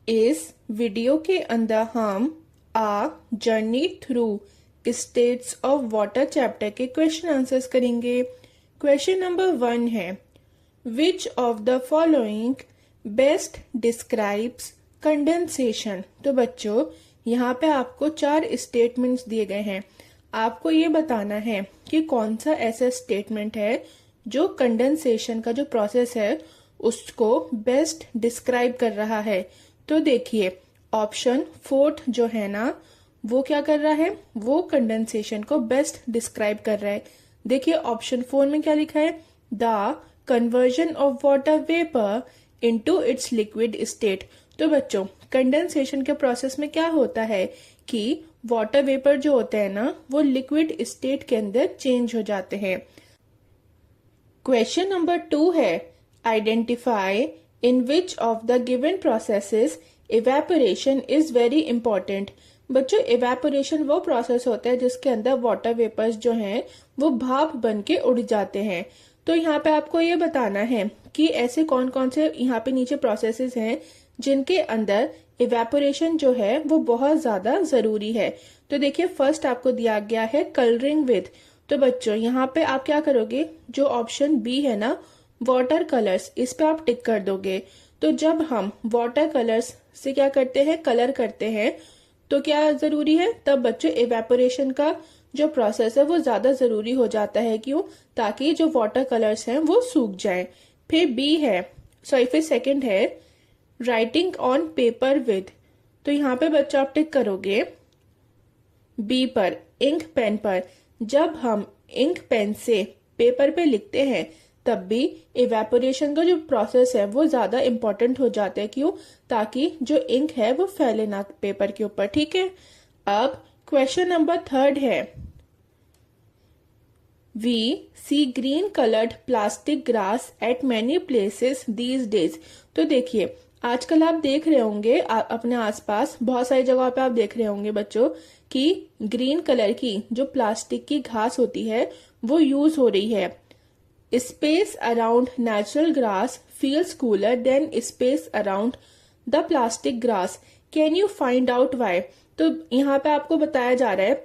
इस वीडियो के अंदर हम a journey through states of water chapter के क्वेश्चन आंसर्स करेंगे। क्वेश्चन नंबर 1 है, which of the following best describes condensation. तो बच्चों यहाँ पे आपको 4 स्टेटमेंट्स दिए गए हैं। आपको ये बताना है कि कौन सा ऐसा स्टेटमेंट है जो कंडेंसेशन का जो प्रोसेस है उसको बेस्ट डिस्क्राइब कर रहा है। तो देखिए ऑप्शन 4 जो है ना वो क्या कर रहा है, वो कंडेंसेशन को बेस्ट डिस्क्राइब कर रहा है। देखिए ऑप्शन 4 में क्या लिखा है, the conversion of water vapour into its liquid state. तो बच्चों कंडेंसेशन के प्रोसेस में क्या होता है कि वाटर वेपर जो होते हैं ना वो लिक्विड स्टेट के अंदर चेंज हो जाते हैं। क्वेश्चन नंबर 2 है, identify in which of the given processes evaporation is very important. बच्चों इवेपोरेशन वो प्रोसेस होता है जिसके अंदर वाटर वेपर्स जो हैं वो भाप बन के उड़ जाते हैं। तो यहाँ पे आपको ये बताना है कि ऐसे कौन कौन से यहाँ पे नीचे प्रोसेसेस हैं जिनके अंदर इवेपोरेशन जो है वो बहुत ज्यादा जरूरी है। तो देखिए फर्स्ट आपको दिया गया है कलरिंग विद। तो बच्चों यहाँ पे आप क्या करोगे, जो ऑप्शन बी है ना वाटर कलर्स, इस पे आप टिक कर दोगे। तो जब हम वाटर कलर्स से क्या करते हैं, कलर करते हैं, तो क्या जरूरी है, तब बच्चों इवेपोरेशन का जो प्रोसेस है वो ज्यादा जरूरी हो जाता है। क्यों, ताकि जो वाटर कलर्स हैं वो सूख जाएं। फिर बी है, फिर सेकंड है राइटिंग ऑन पेपर विद। तो यहाँ पे बच्चों आप टिक करोगे बी पर, इंक पेन पर। जब हम इंक पेन से पेपर पे लिखते हैं तब भी इवेपोरेशन का जो प्रोसेस है वो ज्यादा इंपॉर्टेंट हो जाता है। क्यों, ताकि जो इंक है वो फैले ना पेपर के ऊपर। ठीक है, अब क्वेश्चन नंबर 3 है, we see green coloured plastic grass at many places these days. तो देखिए आजकल आप देख रहे होंगे अपने आसपास बहुत सारी जगहों पे आप देख रहे होंगे बच्चों कि ग्रीन कलर की जो प्लास्टिक की घास होती है वो यूज हो रही है। Space around natural grass feels cooler than space around the plastic grass, can you find out why. तो यहाँ पे आपको बताया जा रहा है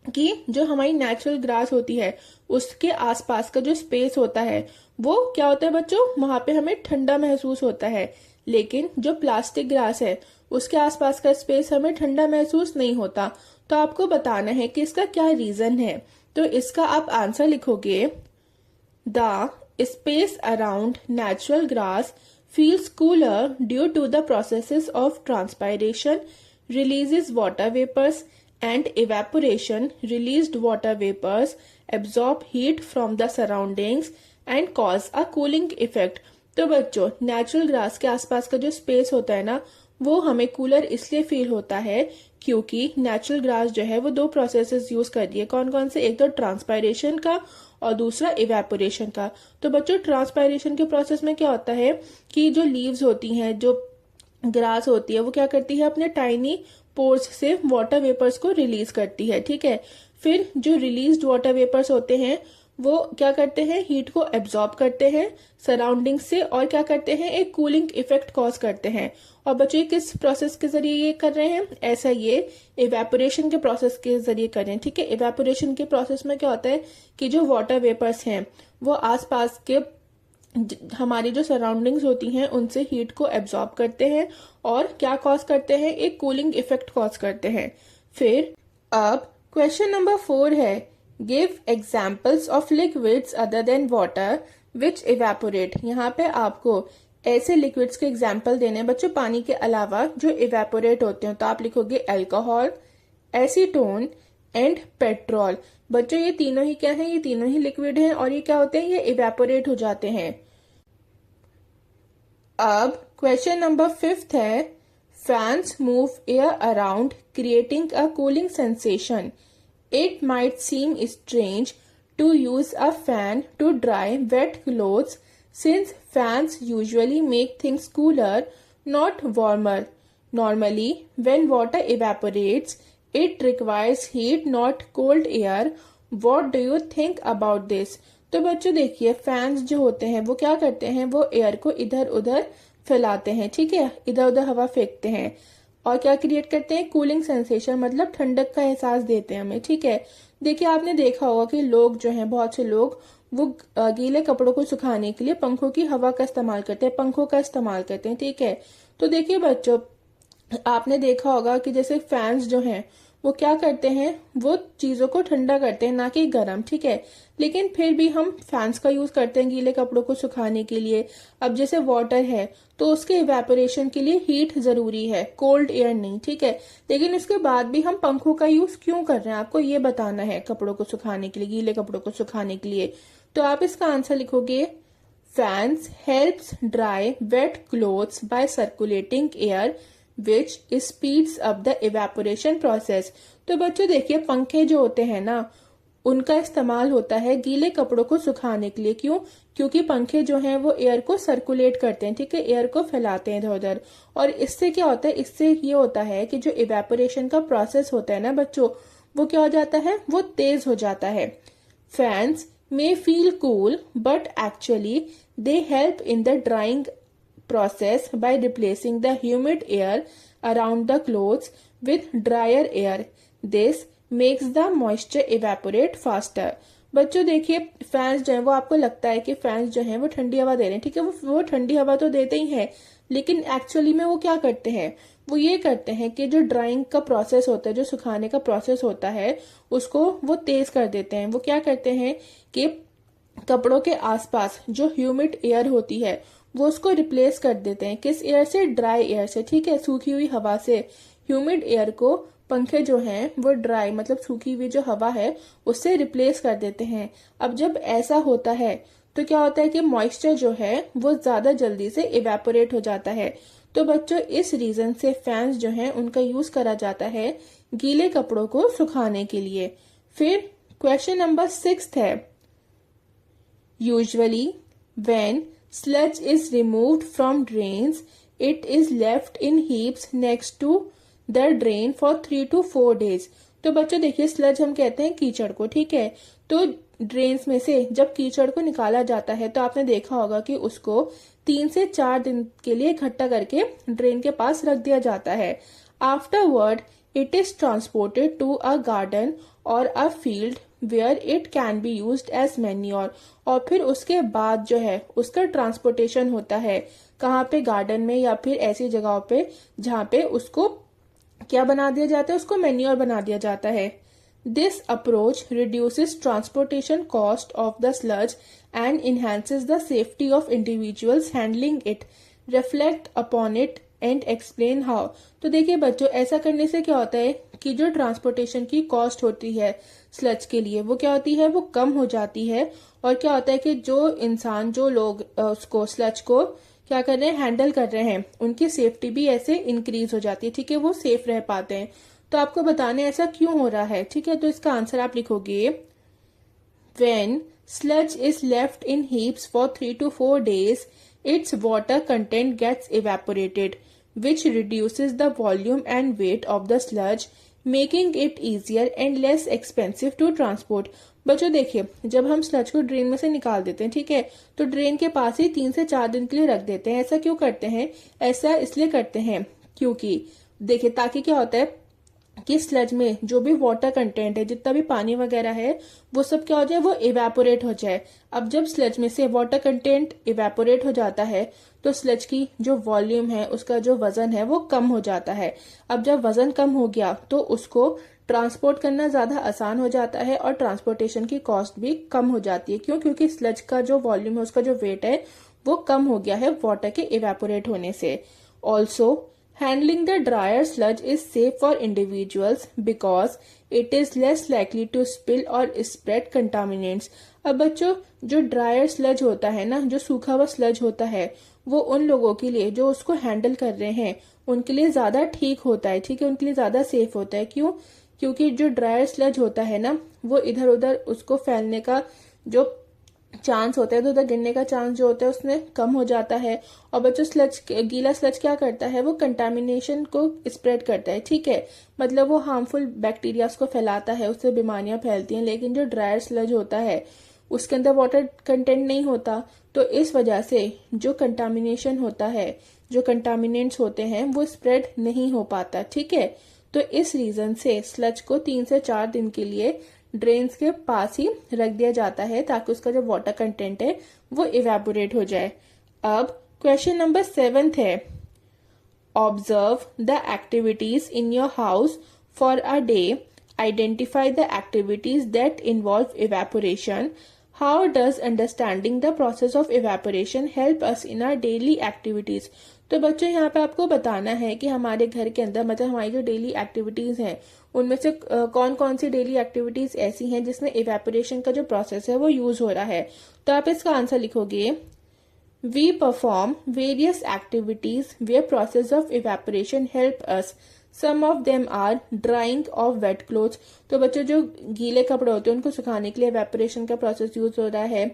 कि जो हमारी नेचुरल ग्रास होती है उसके आसपास का जो स्पेस होता है वो क्या होता है बच्चों, वहां पे हमें ठंडा महसूस होता है, लेकिन जो प्लास्टिक ग्रास है उसके आसपास का स्पेस हमें ठंडा महसूस नहीं होता। तो आपको बताना है कि इसका क्या रीजन है। तो इसका आप आंसर लिखोगे, the space around natural grass feels cooler due to the processes of transpiration releases water vapors and evaporation released water vapors absorb heat from the surroundings and cause a cooling effect। तो बच्चों natural grass के आसपास का जो space होता है ना वो हमें कूलर इसलिए फील होता है क्योंकि नेचुरल ग्रास जो है वो 2 प्रोसेसेस यूज कर रही है। कौन कौन से, एक तो ट्रांसपायरेशन का और दूसरा इवेपोरेशन का। तो बच्चों ट्रांसपायरेशन के प्रोसेस में क्या होता है कि जो लीव्स होती हैं, जो ग्रास होती है, वो क्या करती है, अपने टाइनी पोर्स से वाटर वेपर्स को रिलीज करती है। ठीक है, फिर जो रिलीज्ड वाटर वेपर्स होते हैं वो क्या करते हैं, हीट को एब्जॉर्ब करते हैं सराउंडिंग से और क्या करते हैं, एक कूलिंग इफेक्ट कॉज करते हैं। और बच्चों ये किस प्रोसेस के जरिए ये कर रहे हैं, ऐसा ये इवेपोरेशन के प्रोसेस के जरिए कर रहे हैं। ठीक है, इवेपोरेशन के प्रोसेस में क्या होता है कि जो वाटर वेपर्स हैं वो आसपास के हमारी जो सराउंडिंग्स होती हैं उनसे हीट को एब्जॉर्ब करते हैं और क्या कॉज करते हैं, एक कूलिंग इफेक्ट कॉज करते हैं। फिर अब क्वेश्चन नंबर 4 है, give examples of liquids other than water which evaporate. यहाँ पे आपको ऐसे लिक्विड्स के एग्जाम्पल देने हैं बच्चों पानी के अलावा जो इवेपोरेट होते हैं। तो आप लिखोगे अल्कोहल, एसीटोन एंड पेट्रोल। बच्चों ये तीनों ही क्या है, ये तीनों ही लिक्विड हैं और ये क्या होते हैं, ये इवेपोरेट हो जाते हैं। अब क्वेश्चन नंबर 5 है, fans move air around creating a cooling sensation. It might seem strange to use a fan to dry wet clothes since fans usually make things cooler, not warmer. Normally, when water evaporates, it requires heat, not cold air. What do you think about this? तो बच्चों देखिए fans जो होते हैं वो क्या करते हैं, वो एयर को इधर उधर फैलाते हैं, ठीक है, इधर उधर हवा फेंकते हैं। और क्या क्रिएट करते हैं, कूलिंग सेंसेशन, मतलब ठंडक का एहसास देते हैं हमें, ठीक है। देखिए आपने देखा होगा कि लोग जो हैं, बहुत से लोग वो गीले कपड़ों को सुखाने के लिए पंखों की हवा का इस्तेमाल करते हैं, पंखों का इस्तेमाल करते हैं, ठीक है। तो देखिए बच्चों, आपने देखा होगा कि जैसे फैंस जो हैं वो क्या करते हैं, वो चीजों को ठंडा करते हैं, ना कि गर्म, ठीक है। लेकिन फिर भी हम फैंस का यूज करते हैं गीले कपड़ों को सुखाने के लिए। अब जैसे वाटर है तो उसके इवेपोरेशन के लिए हीट जरूरी है, कोल्ड एयर नहीं, ठीक है। लेकिन उसके बाद भी हम पंखों का यूज क्यों कर रहे हैं, आपको ये बताना है, कपड़ों को सुखाने के लिए, गीले कपड़ों को सुखाने के लिए। तो आप इसका आंसर लिखोगे, fans helps dry wet clothes by circulating air which speeds up the evaporation process. तो बच्चों देखिए, पंखे जो होते हैं ना, उनका इस्तेमाल होता है गीले कपड़ों को सुखाने के लिए। क्यों? क्योंकि पंखे जो हैं वो एयर को सर्कुलेट करते हैं, ठीक है, एयर को फैलाते हैं इधर उधर। और इससे क्या होता है, इससे ये होता है कि जो इवेपोरेशन का प्रोसेस होता है ना बच्चों, वो क्या हो जाता है, वो तेज हो जाता है। Fans may feel cool, but actually they help in the drying process by replacing the humid air around the clothes with drier air. This makes the moisture evaporate faster. बच्चों देखिए, फैंस जो है वो, आपको लगता है कि फैंस जो है वो ठंडी हवा दे रहे हैं, ठीक है, वो ठंडी हवा तो देते ही हैं, लेकिन एक्चुअली में वो क्या करते हैं, वो ये करते हैं कि जो ड्राइंग का प्रोसेस होता है, जो सुखाने का प्रोसेस होता है, उसको वो तेज कर देते हैं। वो क्या करते हैं कि कपड़ों के आसपास जो ह्यूमिड एयर होती है वो उसको रिप्लेस कर देते हैं, किस एयर से, ड्राई एयर से, ठीक है, सूखी हुई हवा से। ह्यूमिड एयर को पंखे जो हैं वो ड्राई, मतलब सूखी हुई जो हवा है, उससे रिप्लेस कर देते हैं। अब जब ऐसा होता है तो क्या होता है कि मॉइस्चर जो है वो ज्यादा जल्दी से इवेपोरेट हो जाता है। तो बच्चों, इस रीजन से फैंस जो हैं उनका यूज करा जाता है गीले कपड़ों को सुखाने के लिए। फिर क्वेश्चन नंबर 6 है, usually when sludge is removed from drains, it is left in heaps next to the drain for 3 to 4 days. तो बच्चों देखिए, स्लज हम कहते हैं कीचड़ को, ठीक है। तो ड्रेन्स में से जब कीचड़ को निकाला जाता है तो आपने देखा होगा कि उसको 3 से 4 दिन के लिए इकट्ठा करके ड्रेन के पास रख दिया जाता है। Afterward it is transported to a garden और a field where it can be used as manure. और फिर उसके बाद जो है उसका ट्रांसपोर्टेशन होता है, कहाँ पे, गार्डन में, या फिर ऐसी जगहों पे जहाँ पे उसको क्या बना दिया जाता है, उसको मैन्योर बना दिया जाता है। This approach reduces transportation cost of the sludge and enhances the safety of individuals handling it. Reflect upon it and explain how. तो देखिए बच्चों, ऐसा करने से क्या होता है कि जो ट्रांसपोर्टेशन की कॉस्ट होती है स्लज के लिए, वो क्या होती है, वो कम हो जाती है। और क्या होता है कि जो इंसान, जो लोग उसको, स्लज को क्या कर रहे हैं, हैंडल कर रहे हैं, उनकी सेफ्टी भी ऐसे इंक्रीज हो जाती है, ठीक है, वो सेफ रह पाते हैं। तो आपको बताने ऐसा क्यों हो रहा है, ठीक है। तो इसका आंसर आप लिखोगे, when sludge is left in heaps for 3 to 4 days, its water content gets evaporated, which reduces the volume and weight of the sludge, making it easier and less expensive to transport. बच्चों देखिए, जब हम sludge को drain में से निकाल देते हैं, ठीक है, तो ड्रेन के पास ही 3 से 4 दिन के लिए रख देते हैं। ऐसा क्यों करते हैं? ऐसा इसलिए करते हैं क्योंकि देखिए, ताकि क्या होता है कि स्लज में जो भी वाटर कंटेंट है, जितना भी पानी वगैरह है, वो सब क्या हो जाए, वो इवेपोरेट हो जाए। अब जब स्लज में से वाटर कंटेंट इवेपोरेट हो जाता है तो स्लज की जो वॉल्यूम है, उसका जो वजन है, वो कम हो जाता है। अब जब वजन कम हो गया तो उसको ट्रांसपोर्ट करना ज्यादा आसान हो जाता है और ट्रांसपोर्टेशन की कॉस्ट भी कम हो जाती है। क्यों? क्योंकि स्लज का जो वॉल्यूम है, उसका जो वेट है, वो कम हो गया है वाटर के इवेपोरेट होने से। Also handling the drier sludge is safe for individuals because it is less likely to spill or spread contaminants. अब बच्चों, जो ड्रायर स्लज होता है ना, जो सूखा हुआ स्लज होता है, वो उन लोगों के लिए जो उसको हैंडल कर रहे हैं, उनके लिए ज्यादा ठीक होता है, ठीक है, उनके लिए ज्यादा सेफ होता है। क्यों? क्योंकि जो ड्रायर स्लज होता है ना, वो इधर उधर उसको फैलने का जो चांस होता है, तो उधर गिरने का चांस जो होता है उसमें कम हो जाता है। और बच्चों, स्लज, गीला स्लज क्या करता है, वो कंटामिनेशन को स्प्रेड करता है, ठीक है, मतलब वो हार्मफुल बैक्टीरियाज को फैलाता है, उससे बीमारियां फैलती हैं। लेकिन जो ड्रायर स्लज होता है उसके अंदर वाटर कंटेंट नहीं होता, तो इस वजह से जो कंटामिनेशन होता है, जो कंटामिनेंट्स होते हैं वो स्प्रेड नहीं हो पाता। ठीक है, तो इस रीजन से स्लज को 3 से 4 दिन के लिए ड्रेन्स के पास ही रख दिया जाता है ताकि उसका जो वाटर कंटेंट है वो इवेपोरेट हो जाए। अब क्वेश्चन नंबर 7 है, observe the activities in your house for a day, identify the activities that involve evaporation, how does understanding the process of evaporation help us in our daily activities. तो बच्चों यहाँ पे आपको बताना है कि हमारे घर के अंदर मतलब हमारी जो डेली एक्टिविटीज हैं उनमें से कौन कौन सी डेली एक्टिविटीज ऐसी हैं जिसमें इवेपोरेशन का जो प्रोसेस है वो यूज हो रहा है। तो आप इसका आंसर लिखोगे, we perform various activities where process of evaporation help us, some of them are drying of wet clothes. तो बच्चों जो गीले कपड़े होते हैं उनको सुखाने के लिए इवेपोरेशन का प्रोसेस यूज हो रहा है।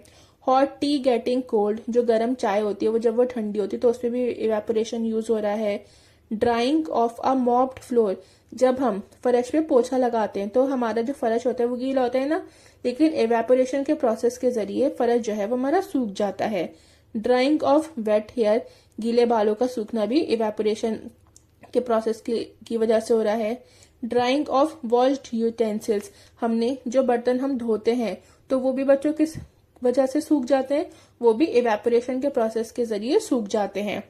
हॉट टी गेटिंग कोल्ड, जो गर्म चाय होती है वो जब वो ठंडी होती है तो उसमें भी इवेपोरेशन यूज हो रहा है। Drying of a mopped floor, जब हम फर्श पे पोछा लगाते हैं तो हमारा जो फर्श होता है वो गीला होता है ना, लेकिन इवेपोरेशन के प्रोसेस के जरिए फर्श जो है वो हमारा सूख जाता है। ड्राइंग ऑफ वेट हेयर, गीले बालों का सूखना भी इवेपोरेशन के प्रोसेस की वजह से हो रहा है। ड्राइंग ऑफ वॉश्ड यूटेंसिल्स, हमने जो बर्तन हम धोते हैं तो वो भी बच्चों किस वजह से सूख जाते हैं, वो भी इवेपोरेशन के प्रोसेस के जरिए सूख जाते हैं।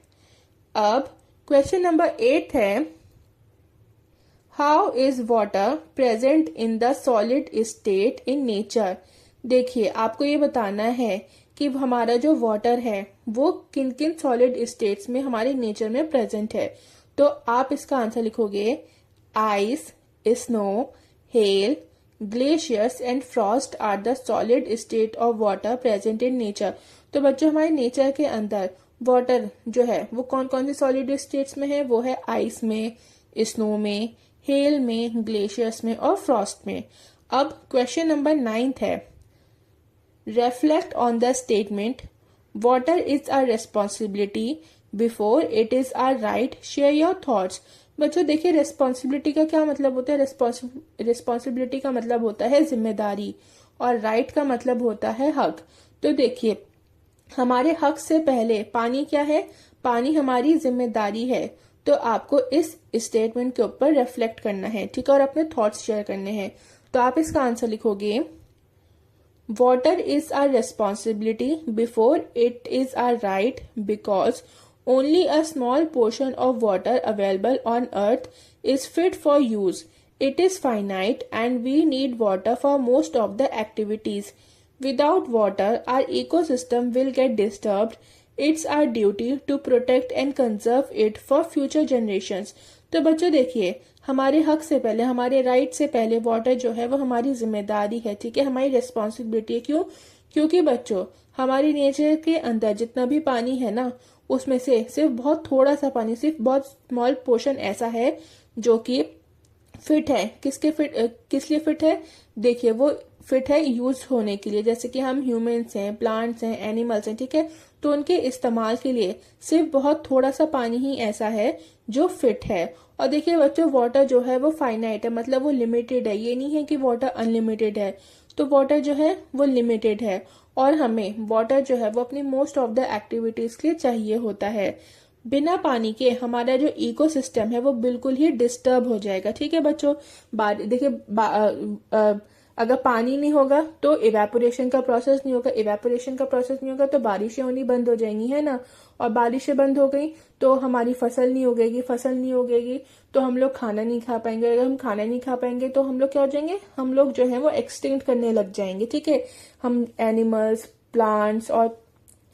अब क्वेश्चन नंबर 8 है, how is water present in the solid state in nature. देखिए आपको ये बताना है कि हमारा जो वाटर है वो किन किन सॉलिड स्टेट्स में हमारे नेचर में प्रेजेंट है। तो आप इसका आंसर लिखोगे, ice, snow, hail, glaciers and frost are the solid state of water present in nature. तो बच्चों हमारे नेचर के अंदर वाटर जो है वो कौन कौन सी सॉलिड स्टेट्स में है, वो है आइस में, स्नो में, हेल में, ग्लेशियर्स में और फ्रॉस्ट में। अब क्वेश्चन नंबर 9 है, reflect on the statement, water is our responsibility before it is our right, share your thoughts. बच्चों देखिए रेस्पॉन्सिबिलिटी का क्या मतलब होता है, रिस्पॉन्सिबिलिटी का मतलब होता है जिम्मेदारी और राइट का मतलब होता है हक। तो देखिए हमारे हक से पहले पानी क्या है, पानी हमारी जिम्मेदारी है। तो आपको इस स्टेटमेंट के ऊपर रिफ्लेक्ट करना है, ठीक है, और अपने थॉट्स शेयर करने हैं। तो आप इसका आंसर लिखोगे, water is our responsibility before it is our right because only a small portion of water available on earth is fit for use. It is finite and we need water for most of the activities. Without water, our ecosystem will get disturbed. It's our duty to protect and conserve it for future generations. तो बच्चों देखिए हमारे हक से पहले, हमारे right से पहले वाटर जो है वो हमारी जिम्मेदारी है, ठीक है, हमारी रेस्पॉन्सिबिलिटी है। क्यों? क्योंकि बच्चों हमारी नेचर के अंदर जितना भी पानी है ना उसमें से सिर्फ बहुत थोड़ा सा पानी, सिर्फ बहुत स्मॉल पोर्शन ऐसा है जो कि फिट है। किस लिए फिट है? देखिए वो फिट है यूज होने के लिए, जैसे कि हम ह्यूमंस हैं, प्लांट्स हैं, एनिमल्स हैं, ठीक है, तो उनके इस्तेमाल के लिए सिर्फ बहुत थोड़ा सा पानी ही ऐसा है जो फिट है। और देखिए बच्चों वाटर जो है वो फाइनाइट है, मतलब वो लिमिटेड है, ये नहीं है कि वाटर अनलिमिटेड है। तो वाटर जो है वो लिमिटेड है और हमें वाटर जो है वो अपनी मोस्ट ऑफ द एक्टिविटीज के लिए चाहिए होता है। बिना पानी के हमारा जो इकोसिस्टम है वो बिल्कुल ही डिस्टर्ब हो जाएगा, ठीक है बच्चों। देखिए अगर पानी नहीं होगा तो इवेपोरेशन का प्रोसेस नहीं होगा, इवेपोरेशन का प्रोसेस नहीं होगा तो बारिशें होनी बंद हो जाएंगी, है ना, और बारिशें बंद हो गई तो हमारी फसल नहीं उगेगी, फसल नहीं उगेगी तो हम लोग खाना नहीं खा पाएंगे, अगर हम खाना नहीं खा पाएंगे तो हम लोग क्या हो जाएंगे, हम लोग जो है वो एक्सटिंक्ट करने लग जाएंगे, ठीक है, हम एनिमल्स, प्लांट्स और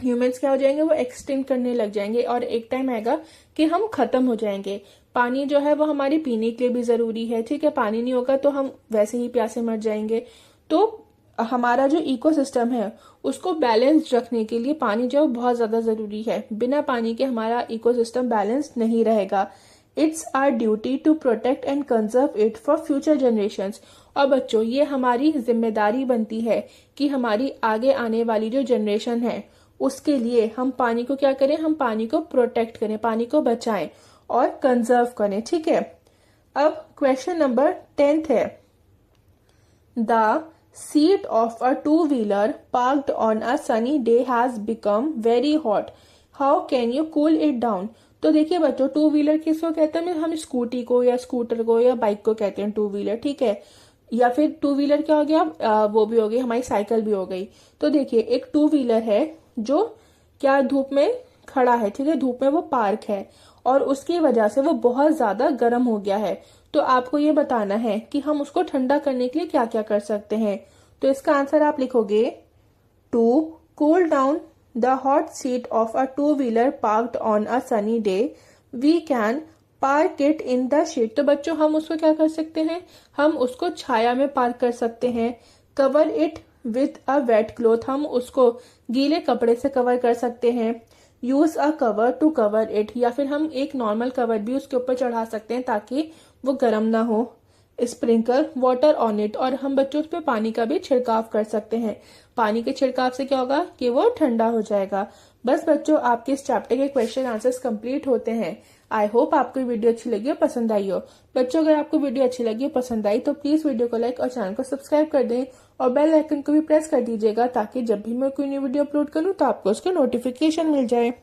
ह्यूमंस क्या हो जाएंगे, वो एक्सटिंक्ट करने लग जाएंगे और एक टाइम आएगा कि हम खत्म हो जाएंगे। पानी जो है वो हमारे पीने के लिए भी जरूरी है, ठीक है, पानी नहीं होगा तो हम वैसे ही प्यासे मर जाएंगे। तो हमारा जो इकोसिस्टम है उसको बैलेंस रखने के लिए पानी जो बहुत ज्यादा जरूरी है। बिना पानी के हमारा इकोसिस्टम बैलेंस नहीं रहेगा। It's our duty to protect and conserve it for future generations. और बच्चों ये हमारी जिम्मेदारी बनती है कि हमारी आगे आने वाली जो जनरेशन है उसके लिए हम पानी को क्या करें, हम पानी को प्रोटेक्ट करें, पानी को बचाएं और कंजर्व करें, ठीक है। अब क्वेश्चन नंबर 10 है, the seat of a two wheeler parked on a sunny day has become very hot, how can you cool it down. तो देखिए बच्चों, टू व्हीलर किसको कहते हैं, हम स्कूटी को या स्कूटर को या बाइक को कहते हैं टू व्हीलर, ठीक है। या फिर टू व्हीलर क्या हो गया, वो भी हो गई हमारी साइकिल भी हो गई। तो देखिए एक टू व्हीलर है जो क्या धूप में खड़ा है, ठीक है, धूप में वो पार्क है और उसकी वजह से वो बहुत ज्यादा गर्म हो गया है। तो आपको ये बताना है कि हम उसको ठंडा करने के लिए क्या क्या कर सकते हैं। तो इसका आंसर आप लिखोगे, to cool down the hot seat of a two wheeler parked on a sunny day we can park it in the shade. तो बच्चों हम उसको क्या कर सकते हैं, हम उसको छाया में पार्क कर सकते हैं। Cover it with a wet cloth, हम उसको गीले कपड़े से कवर कर सकते हैं। Use a cover to cover it, या फिर हम एक नॉर्मल कवर भी उसके ऊपर चढ़ा सकते हैं ताकि वो गर्म ना हो। स्प्रिंकल वाटर ऑन इट, और हम बच्चों उस पर पानी का भी छिड़काव कर सकते हैं। पानी के छिड़काव से क्या होगा कि वो ठंडा हो जाएगा। बस बच्चों, आपके इस चैप्टर के क्वेश्चन आंसर्स कंप्लीट होते हैं। आई होप आपको वीडियो अच्छी लगी और पसंद आई हो। बच्चों अगर आपको वीडियो अच्छी लगी और पसंद आई तो प्लीज वीडियो को लाइक और चैनल को सब्सक्राइब कर दें और बेल आइकन को भी प्रेस कर दीजिएगा ताकि जब भी मैं कोई न्यू वीडियो अपलोड करूं तो आपको उसका नोटिफिकेशन मिल जाए।